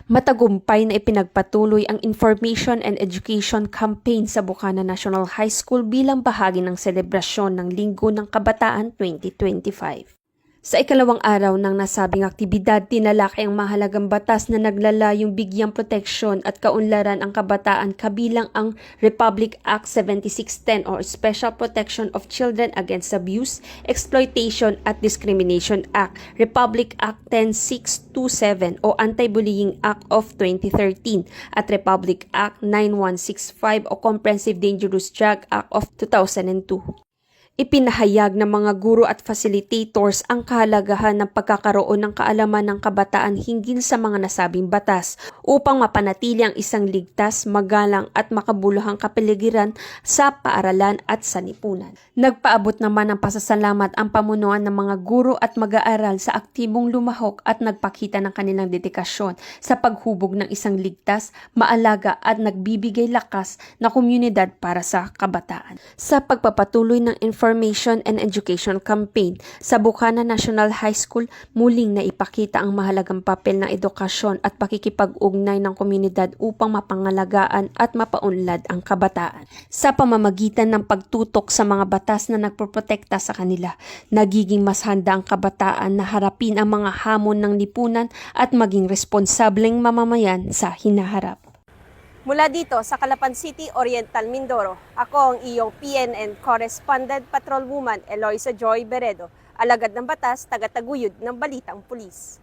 Matagumpay na ipinagpatuloy ang Information and Education Campaign sa Bukana National High School bilang bahagi ng selebrasyon ng Linggo ng Kabataan 2025. Sa ikalawang araw ng nasabing aktibidad, tinalakay ang mahalagang batas na naglalayong bigyang proteksyon at kaunlaran ang kabataan kabilang ang Republic Act 7610 or Special Protection of Children Against Abuse, Exploitation at Discrimination Act, Republic Act 10627 o Anti-Bullying Act of 2013 at Republic Act 9165 o Comprehensive Dangerous Drug Act of 2002. Ipinahayag ng mga guro at facilitators ang kahalagahan ng pagkakaroon ng kaalaman ng kabataan hinggil sa mga nasabing batas upang mapanatili ang isang ligtas, magalang at makabuluhang kapaligiran sa paaralan at sa lipunan. Nagpaabot naman ng pasasalamat ang pamunuan ng mga guro at mag-aaral sa aktibong lumahok at nagpakita ng kanilang dedikasyon sa paghubog ng isang ligtas, maalaga at nagbibigay lakas na komunidad para sa kabataan. Sa pagpapatuloy ng Information and Education Campaign sa Bukana National High School, muling naipakita ang mahalagang papel ng edukasyon at pakikipag-ugnay ng komunidad upang mapangalagaan at mapaunlad ang kabataan. Sa pamamagitan ng pagtutok sa mga batas na nagpoprotekta sa kanila, nagiging mas handa ang kabataan na harapin ang mga hamon ng lipunan at maging responsableng mamamayan sa hinaharap. Mula dito sa Calapan City, Oriental Mindoro, ako ang iyong PNN Correspondent Patrolwoman Eloisa Joy Beredo, alagad ng batas, taga-taguyod ng Balitang Pulis.